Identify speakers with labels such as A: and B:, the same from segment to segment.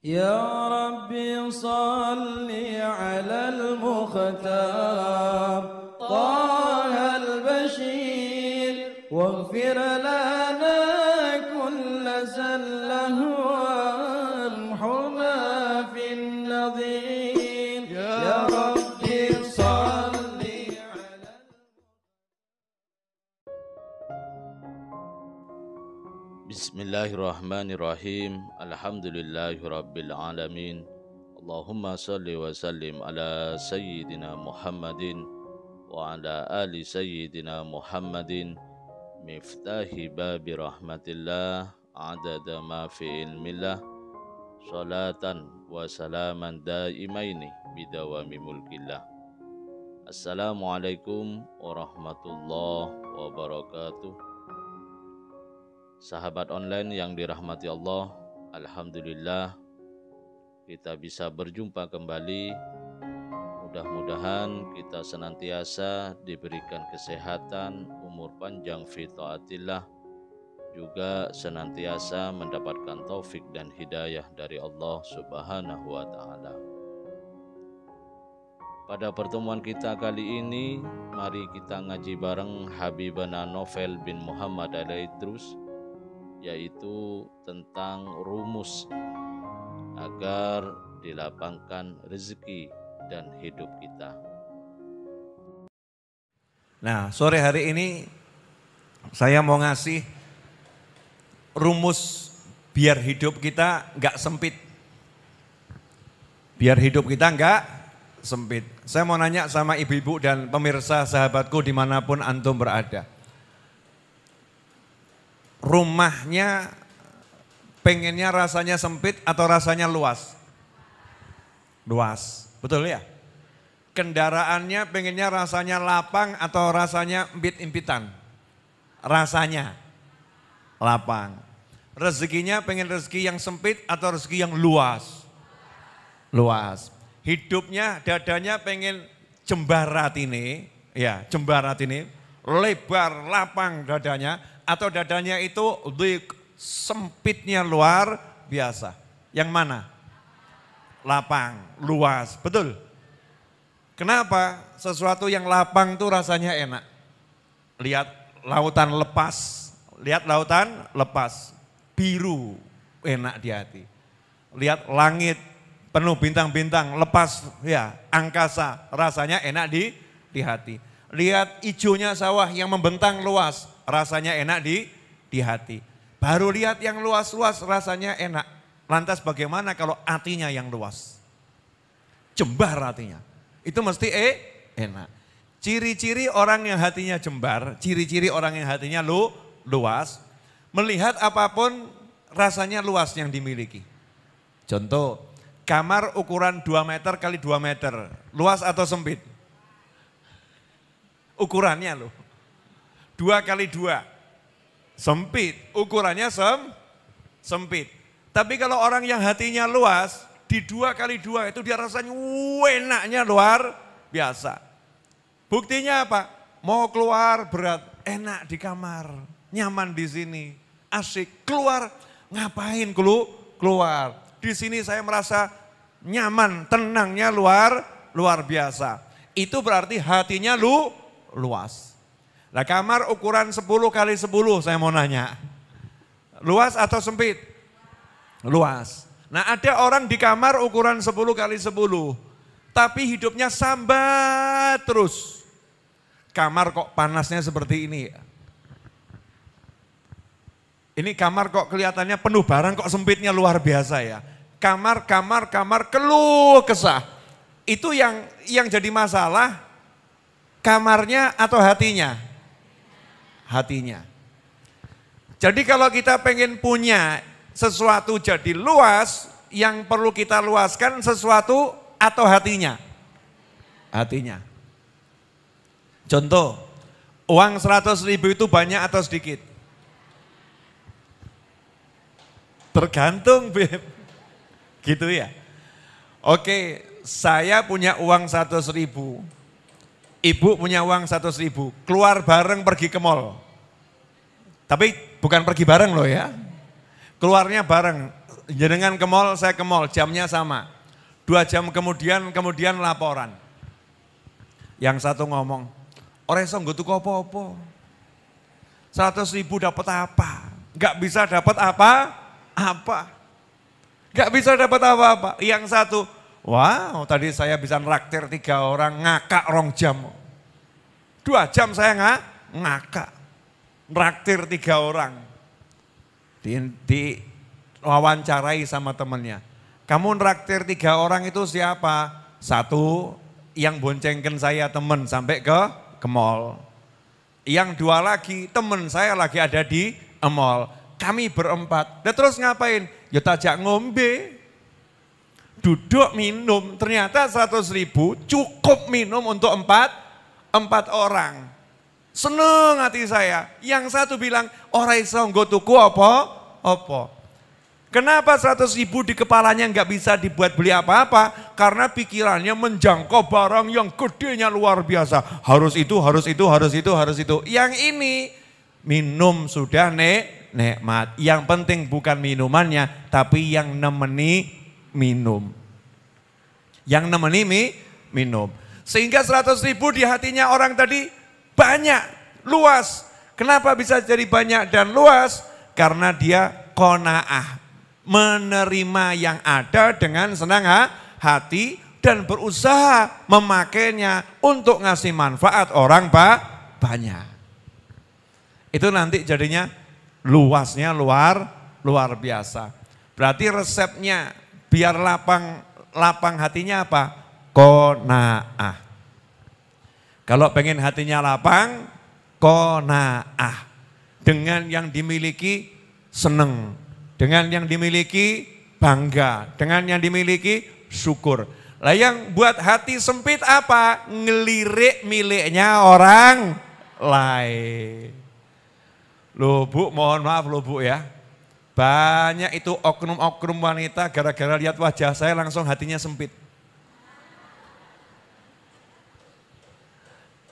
A: يا ربي صل على المختار طه البشير واغفر لنا كل زله وامحنا في النظير يا ربي صل على
B: Bismillahirrahmanirrahim. Alhamdulillahirabbil alamin. Allahumma shalli wa sallim ala sayyidina Muhammadin wa ala ali sayyidina Muhammadin miftahi babi rahmatillah adada ma fi ilmillah salatan wa salaman daimaini bidawami mulkillah. Assalamualaikum warahmatullahi wabarakatuh. Sahabat online yang dirahmati Allah, alhamdulillah kita bisa berjumpa kembali. Mudah-mudahan kita senantiasa diberikan kesehatan, umur panjang fi taatillah, juga senantiasa mendapatkan taufik dan hidayah dari Allah Subhanahu wa taala. Pada pertemuan kita kali ini, mari kita ngaji bareng Habibana Novel bin Muhammad Al-Idrus, yaitu tentang rumus agar dilapangkan rezeki dan hidup kita.
C: Nah, sore hari ini saya mau ngasih rumus biar hidup kita nggak sempit. Biar hidup kita nggak sempit. Saya mau nanya sama ibu-ibu dan pemirsa sahabatku dimanapun antum berada. Rumahnya pengennya rasanya sempit atau rasanya luas? Luas, betul ya? Kendaraannya pengennya rasanya lapang atau rasanya empit-empitan? Rasanya lapang. Rezekinya pengen rezeki yang sempit atau rezeki yang luas? Luas. Hidupnya, dadanya pengen jembarat ini, ya jembarat ini, lebar, lapang dadanya. Atau dadanya itu sempitnya luar biasa. Yang mana? Lapang, luas, betul. Kenapa? Sesuatu yang lapang itu rasanya enak. Lihat lautan lepas, biru, enak di hati. Lihat langit penuh bintang-bintang, lepas, ya angkasa, rasanya enak di hati. Lihat hijaunya sawah yang membentang luas, rasanya enak di hati. Baru lihat yang luas-luas rasanya enak. Lantas bagaimana kalau hatinya yang luas? Jembar hatinya. Itu mesti enak. Ciri-ciri orang yang hatinya jembar, ciri-ciri orang yang hatinya luas, melihat apapun rasanya luas yang dimiliki. Contoh, kamar ukuran 2 meter kali 2 meter, luas atau sempit? Ukurannya loh. 2 kali 2, sempit, ukurannya sempit. Tapi kalau orang yang hatinya luas, di 2 kali 2 itu dia rasanya enaknya luar biasa. Buktinya apa? Mau keluar berat, enak di kamar, nyaman di sini, asik. Keluar, ngapain keluar? Di sini saya merasa nyaman, tenangnya luar biasa. Itu berarti hatinya luas. Nah, kamar ukuran 10 kali 10 saya mau nanya. Luas atau sempit? Luas. Nah, ada orang di kamar ukuran 10 kali 10. Tapi hidupnya sambat terus. Kamar kok panasnya seperti ini. Ini kamar kok kelihatannya penuh barang, kok sempitnya luar biasa ya. Kamar keluh kesah. Itu yang jadi masalah, kamarnya atau hatinya? Hatinya. Jadi kalau kita pengen punya sesuatu jadi luas, yang perlu kita luaskan sesuatu atau hatinya? Hatinya. Contoh, uang 100.000 itu banyak atau sedikit? Tergantung, Beb. Gitu ya. Oke, saya punya uang 100.000. Ibu punya uang 100.000, keluar bareng pergi ke mall. Tapi bukan pergi bareng loh ya. Keluarnya bareng, jenengan ke mall, saya ke mall, jamnya sama. 2 jam kemudian laporan. Yang satu ngomong, orang iso nggo tuku apa-apa. 100.000 dapat apa? Enggak bisa dapat apa-apa. Enggak bisa dapat apa-apa. Yang satu, wow, tadi saya bisa nraktir 3 orang, ngakak 2 jam. 2 jam saya ngakak. Nraktir 3 orang. Di wawancarai sama temennya. Kamu nraktir 3 orang itu siapa? 1 yang boncengkan saya temen sampai ke mall. Yang 2 lagi temen saya lagi ada di mall. Kami berempat. Dan terus ngapain? Ya tajak ngombe. Duduk minum. Ternyata 100.000 cukup minum untuk 4 orang. Seneng hati saya. Yang satu bilang, ora iso nggo tuku apa? Kenapa 100.000 di kepalanya nggak bisa dibuat beli apa-apa? Karena pikirannya menjangkau barang yang gedenya luar biasa. Harus itu. Yang ini minum sudah nikmat. Yang penting bukan minumannya, tapi yang nemeni minum. Yang nemeni minum. Sehingga 100.000 di hatinya orang tadi banyak, luas. Kenapa bisa jadi banyak dan luas? Karena dia qanaah. Menerima yang ada dengan senang hati dan berusaha memakainya untuk ngasih manfaat orang banyak. Itu nanti jadinya luasnya luar biasa. Berarti resepnya biar lapang hatinya apa? Qanaah. Kalau pengen hatinya lapang, qanaah. Dengan yang dimiliki seneng. Dengan yang dimiliki bangga, dengan yang dimiliki syukur. Lah yang buat hati sempit apa? Ngelirik miliknya orang lain. Loh Bu, mohon maaf loh Bu ya. Banyak itu oknum-oknum wanita gara-gara lihat wajah saya langsung hatinya sempit.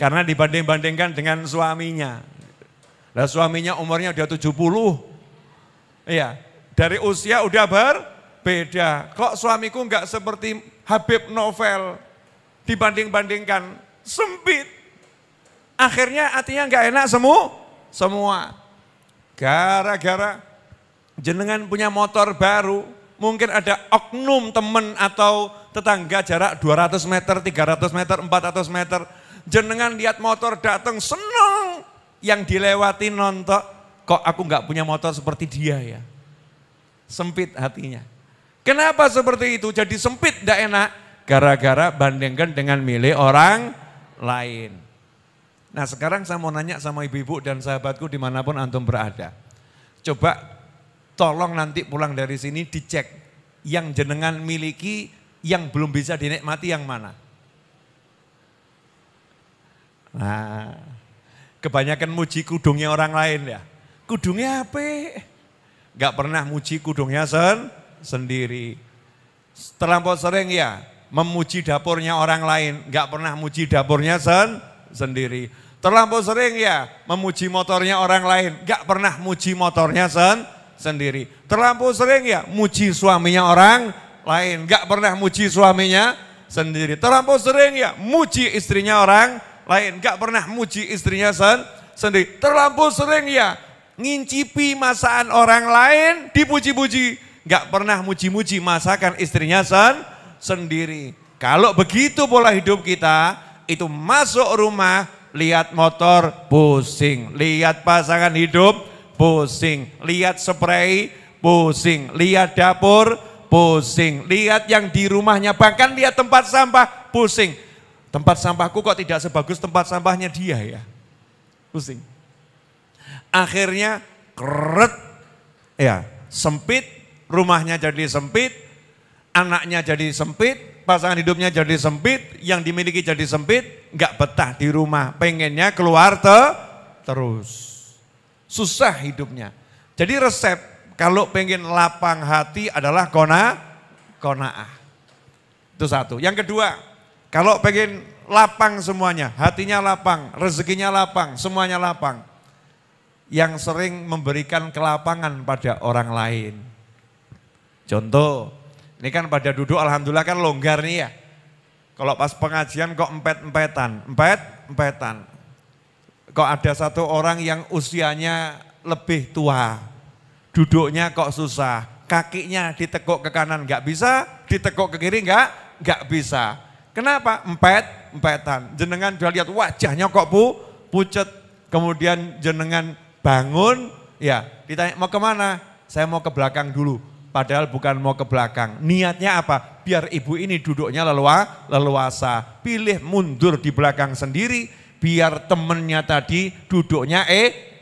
C: Karena dibanding-bandingkan dengan suaminya. Lah suaminya umurnya udah 70. Iya, dari usia udah berbeda. Kok suamiku enggak seperti Habib Novel dibanding-bandingkan, sempit. Akhirnya hatinya enggak enak semua. Gara-gara jenengan punya motor baru, mungkin ada oknum temen atau tetangga jarak 200 meter, 300 meter, 400 meter. Jenengan lihat motor datang seneng, yang dilewati nonton. Kok aku nggak punya motor seperti dia ya? Sempit hatinya. Kenapa seperti itu? Jadi sempit, tidak enak. Gara-gara bandingkan dengan milik orang lain. Nah sekarang saya mau nanya sama ibu-ibu dan sahabatku dimanapun antum berada. Coba tolong nanti pulang dari sini dicek. Yang jenengan miliki yang belum bisa dinikmati yang mana? Nah kebanyakan muji kudungnya orang lain ya. Kudungnya apa? Gak pernah muji kudungnya sendiri. Terlampau sering ya memuji dapurnya orang lain. Gak pernah muji dapurnya sendiri. Terlampau sering ya memuji motornya orang lain. Gak pernah muji motornya sendiri. Terlampau sering ya muji suaminya orang lain. Gak pernah muji suaminya sendiri. Terlampau sering ya muji istrinya orang lain. Gak pernah muji istrinya sendiri. Terlampau sering ya ngincipi masakan orang lain, dipuji-puji. Gak pernah muji-muji masakan istrinya sendiri. Kalau begitu pola hidup kita, itu masuk rumah, lihat motor, pusing. Lihat pasangan hidup, pusing. Lihat spray, pusing. Lihat dapur, pusing. Lihat yang di rumahnya, bahkan lihat tempat sampah, pusing. Tempat sampahku kok tidak sebagus tempat sampahnya dia ya. Pusing. Akhirnya keret, ya sempit, rumahnya jadi sempit, anaknya jadi sempit, pasangan hidupnya jadi sempit, yang dimiliki jadi sempit, nggak betah di rumah, pengennya keluar terus. Susah hidupnya. Jadi resep kalau pengen lapang hati adalah qanaah. Itu satu. Yang kedua, kalau pengen lapang semuanya, hatinya lapang, rezekinya lapang, semuanya lapang. Yang sering memberikan kelapangan pada orang lain. Contoh, ini kan pada duduk alhamdulillah kan longgar nih ya. Kalau pas pengajian kok empet-empetan. Kok ada satu orang yang usianya lebih tua, duduknya kok susah, kakinya ditekuk ke kanan nggak bisa, ditekuk ke kiri nggak bisa. Kenapa? Empetan. Jenengan sudah lihat wajahnya kok pucet, kemudian jenengan bangun, ya ditanya mau kemana? Saya mau ke belakang dulu. Padahal bukan mau ke belakang. Niatnya apa? Biar ibu ini duduknya leluasa. Pilih mundur di belakang sendiri, biar temennya tadi duduknya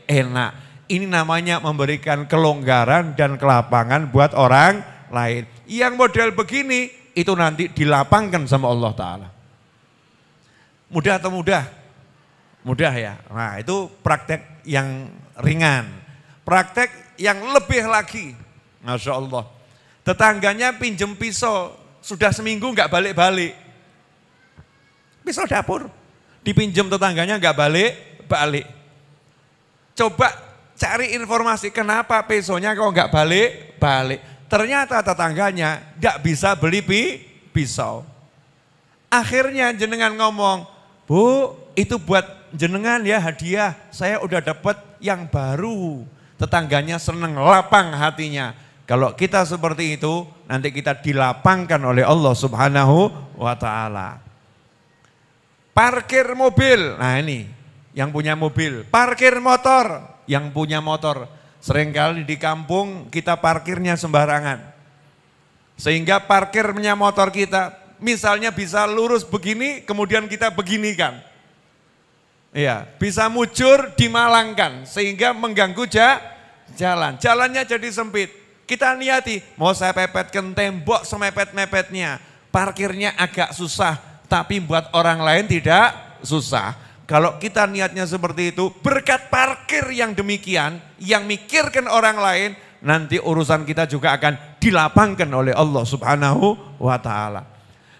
C: enak. Ini namanya memberikan kelonggaran dan kelapangan buat orang lain. Yang model begini, itu nanti dilapangkan sama Allah Ta'ala. Mudah atau mudah? Mudah ya. Nah itu praktek yang ringan. Praktek yang lebih lagi. Masya Allah. Tetangganya pinjem pisau, sudah seminggu nggak balik-balik. Pisau dapur. Dipinjem tetangganya nggak balik-balik. Coba cari informasi kenapa pisaunya kok nggak balik-balik. Ternyata tetangganya nggak bisa beli pisau. Akhirnya jenengan ngomong, Bu itu buat jenengan ya hadiah, saya udah dapat yang baru. Tetangganya seneng, lapang hatinya. Kalau kita seperti itu, nanti kita dilapangkan oleh Allah Subhanahu wa Ta'ala. Parkir mobil, nah ini yang punya mobil. Parkir motor, yang punya motor. Seringkali di kampung kita parkirnya sembarangan. Sehingga parkirnya motor kita, misalnya bisa lurus begini, kemudian kita beginikan. Iya, bisa mujur dimalangkan, sehingga mengganggu jalan. Jalannya jadi sempit. Kita niati, mau saya pepetkan tembok semepet-mepetnya. Parkirnya agak susah, tapi buat orang lain tidak susah. Kalau kita niatnya seperti itu, berkat parkir yang demikian, yang mikirkan orang lain, nanti urusan kita juga akan dilapangkan oleh Allah Subhanahu wa Ta'ala.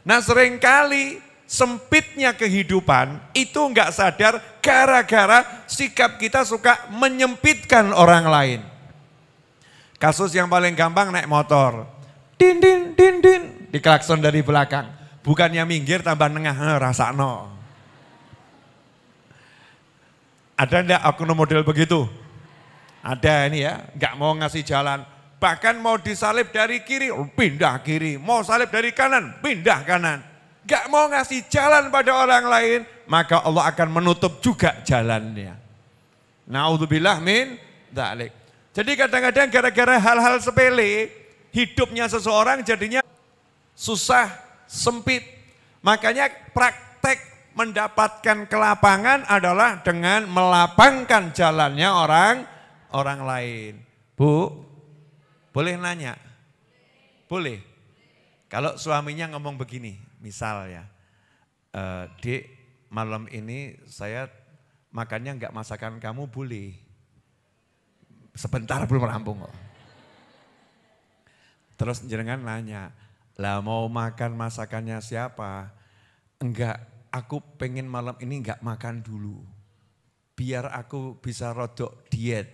C: Nah seringkali sempitnya kehidupan itu enggak sadar gara-gara sikap kita suka menyempitkan orang lain. Kasus yang paling gampang naik motor. Din din din din, diklakson dari belakang. Bukannya minggir tambah nengah, rasakno. Ada enggak oknum model begitu? Ada ini ya, enggak mau ngasih jalan. Bahkan mau disalib dari kiri, pindah kiri. Mau salib dari kanan, pindah kanan. Enggak mau ngasih jalan pada orang lain, maka Allah akan menutup juga jalannya. Na'udzubillah min dzalik. Jadi kadang-kadang gara-gara hal-hal sepele, hidupnya seseorang jadinya susah, sempit. Makanya praktek mendapatkan kelapangan adalah dengan melapangkan jalannya orang lain. Bu, boleh nanya? Boleh. Kalau suaminya ngomong begini, misal ya, Dek, malam ini saya makannya enggak masakan kamu boleh. Sebentar belum rampung kok. Terus jenengan nanya, lah mau makan masakannya siapa? Enggak, aku pengen malam ini enggak makan dulu. Biar aku bisa rodok diet.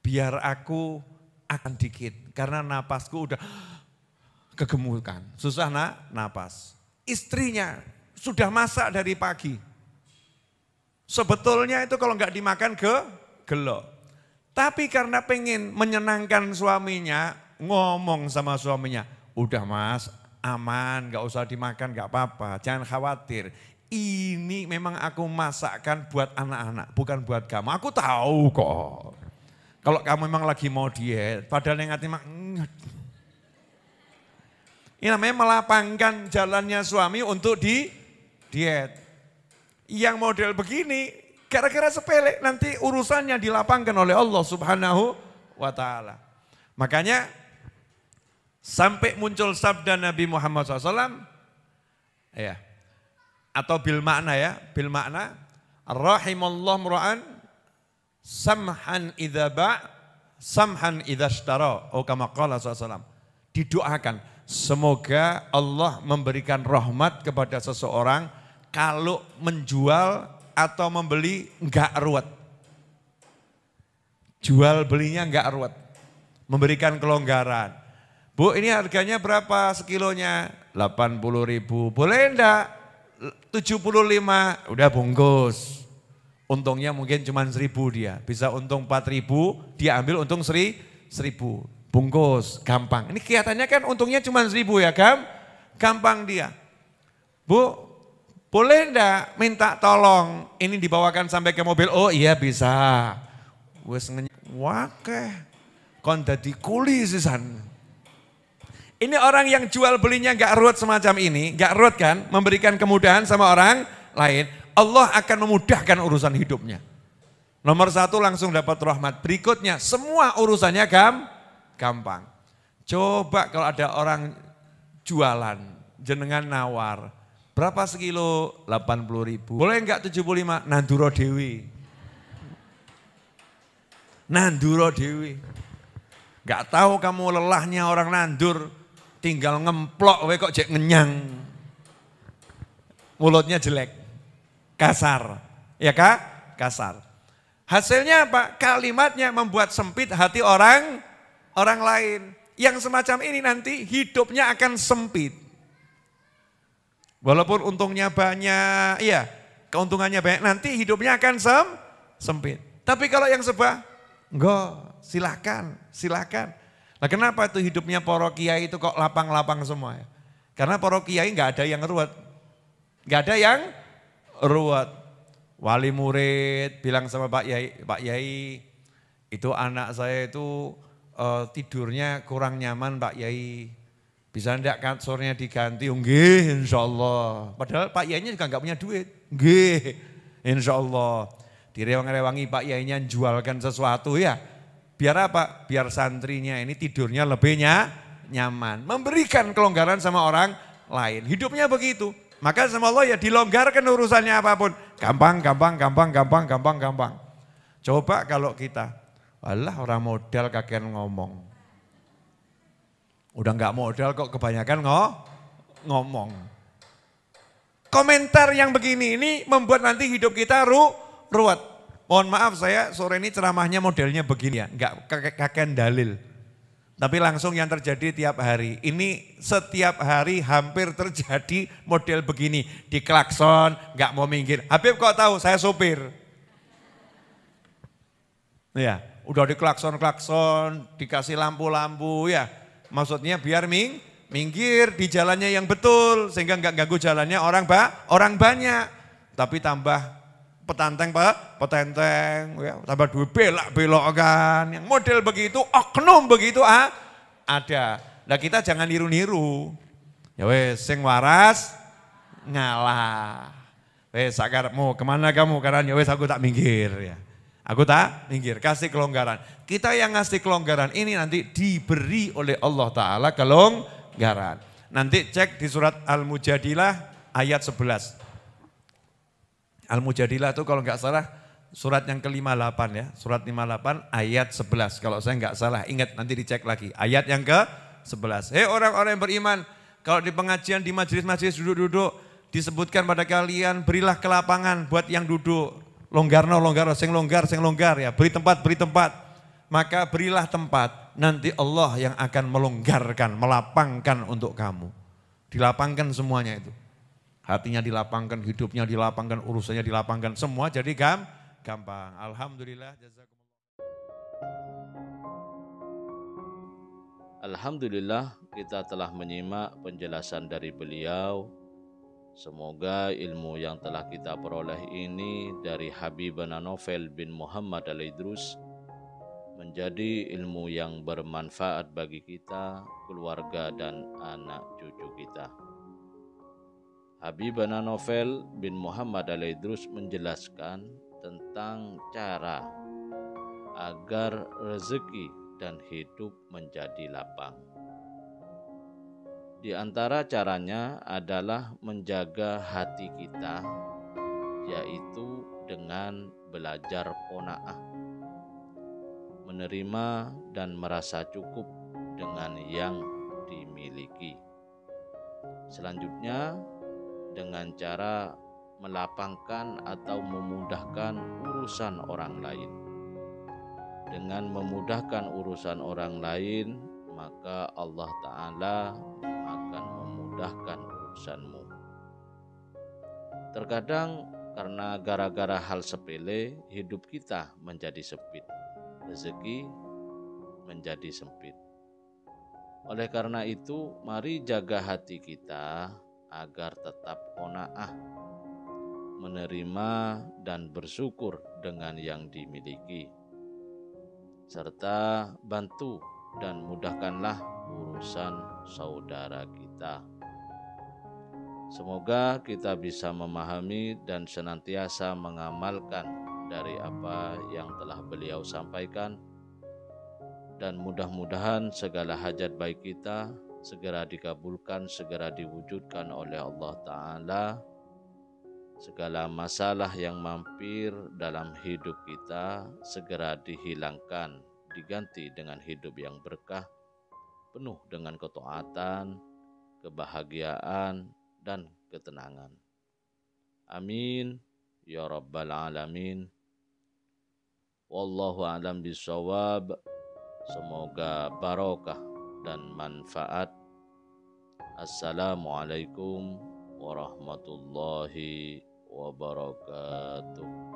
C: Biar aku akan dikit. Karena napasku udah kegemukan. Susah napas. Istrinya sudah masak dari pagi. Sebetulnya itu kalau enggak dimakan gelok. Tapi karena pengen menyenangkan suaminya, ngomong sama suaminya, udah mas, aman, gak usah dimakan, gak apa-apa, jangan khawatir. Ini memang aku masakkan buat anak-anak, bukan buat kamu. Aku tahu kok, kalau kamu memang lagi mau diet, padahal yang hati ini namanya melapangkan jalannya suami untuk diet. Yang model begini, gara-gara sepele nanti urusannya dilapangkan oleh Allah Subhanahu wa Ta'ala. Makanya sampai muncul sabda Nabi Muhammad SAW, ya, atau bil makna ya, bil makna, rahimallahu mra'an samhan idza samhan idza ishtara, atau kama qala SAW. Didoakan semoga Allah memberikan rahmat kepada seseorang kalau menjual atau membeli enggak ruwet. Jual belinya enggak ruwet. Memberikan kelonggaran. Bu ini harganya berapa sekilonya? 80.000, boleh enggak? 75, udah bungkus. Untungnya mungkin cuma 1.000 dia, bisa untung 4.000, dia ambil untung 1.000, bungkus, gampang. Ini kelihatannya kan untungnya cuma 1.000 ya, gampang dia. Bu, boleh enggak minta tolong ini dibawakan sampai ke mobil? Oh iya bisa. Wes wakeh, kon dadi kuli sisan. Ini orang yang jual belinya gak ruwet semacam ini, gak ruwet kan, memberikan kemudahan sama orang lain, Allah akan memudahkan urusan hidupnya. Nomor 1 langsung dapat rahmat, berikutnya semua urusannya gampang. Coba kalau ada orang jualan, jenengan nawar, berapa sekilo? 80.000, boleh enggak 75? Nanduro dewi. Nanduro dewi. Gak tahu kamu lelahnya orang nandur, tinggal ngemplok we kok jek ngenyang. Mulutnya jelek, kasar, ya kak? Kasar. Hasilnya apa? Kalimatnya membuat sempit hati orang lain. Yang semacam ini nanti hidupnya akan sempit. Walaupun untungnya banyak, iya keuntungannya banyak, nanti hidupnya akan sempit. Tapi kalau yang sebelah, enggak, silakan. Nah kenapa itu hidupnya para kiai itu kok lapang-lapang semua ya? Karena para kiai nggak ada yang ruwet. Nggak ada yang ruwet. Wali murid bilang sama Pak Yai, itu anak saya itu tidurnya kurang nyaman Pak Yai. Bisa enggak kasurnya diganti? Nggih insyaallah. Padahal Pak Yainya juga nggak punya duit. Nggih insyaallah. Direwang-rewangi Pak Yainya jualkan sesuatu ya. Biar apa? Biar santrinya ini tidurnya lebih nyaman. Memberikan kelonggaran sama orang lain. Hidupnya begitu. Maka sama Allah ya dilonggarkan urusannya apapun. Gampang. Coba kalau kita, walah orang modal kakean ngomong. Udah gak modal kok kebanyakan ngomong. Komentar yang begini ini membuat nanti hidup kita ruwet. Mohon maaf saya sore ini ceramahnya modelnya begini ya, enggak kakean dalil. Tapi langsung yang terjadi tiap hari. Ini setiap hari hampir terjadi model begini. Diklakson, enggak mau minggir. Habib kok tahu saya sopir. Ya, udah diklakson, dikasih lampu-lampu ya. Maksudnya biar minggir di jalannya yang betul. Sehingga enggak ganggu jalannya orang banyak. Tapi tambah petenteng ya, tambah duit belok kan, yang model begitu, oknum begitu ada. Nah kita jangan niru-niru, ya wes sing waras ngalah, wes sakarepmu kemana kamu karena ya wes aku tak minggir ya, aku tak minggir, kasih kelonggaran. Kita yang ngasih kelonggaran ini nanti diberi oleh Allah Ta'ala kelonggaran. Nanti cek di surat Al-Mujadilah ayat 11. Al-Mujadilah itu kalau enggak salah surat yang ke-58 ya. Surat 58 ayat 11 kalau saya enggak salah. Ingat nanti dicek lagi. Ayat yang ke-11. Hei orang-orang yang beriman, kalau di pengajian di majelis-majelis duduk-duduk disebutkan pada kalian berilah kelapangan buat yang duduk. Longgar, sing longgar ya. Beri tempat. Maka berilah tempat. Nanti Allah yang akan melonggarkan, melapangkan untuk kamu. Dilapangkan semuanya itu. Hatinya dilapangkan, hidupnya dilapangkan, urusannya dilapangkan, semua jadi gampang. Alhamdulillah.
B: Alhamdulillah kita telah menyimak penjelasan dari beliau. Semoga ilmu yang telah kita peroleh ini dari Habibana Novel bin Muhammad Al-Idrus menjadi ilmu yang bermanfaat bagi kita, keluarga dan anak cucu kita. Habibana Novel bin Muhammad Al-Idrus menjelaskan tentang cara agar rezeki dan hidup menjadi lapang. Di antara caranya adalah menjaga hati kita, yaitu dengan belajar qanaah, menerima dan merasa cukup dengan yang dimiliki. Selanjutnya, dengan cara melapangkan atau memudahkan urusan orang lain. Dengan memudahkan urusan orang lain, maka Allah Ta'ala akan memudahkan urusanmu. Terkadang karena gara-gara hal sepele, hidup kita menjadi sempit, rezeki menjadi sempit. Oleh karena itu, mari jaga hati kita agar tetap qanaah, menerima dan bersyukur dengan yang dimiliki, serta bantu dan mudahkanlah urusan saudara kita. Semoga kita bisa memahami dan senantiasa mengamalkan dari apa yang telah beliau sampaikan, dan mudah-mudahan segala hajat baik kita segera dikabulkan, segera diwujudkan oleh Allah Ta'ala. Segala masalah yang mampir dalam hidup kita segera dihilangkan, diganti dengan hidup yang berkah, penuh dengan ketaatan, kebahagiaan, dan ketenangan. Amin ya rabbal alamin. Wallahu a'lam bishawab. Semoga barokah dan manfaat. Assalamualaikum warahmatullahi wabarakatuh.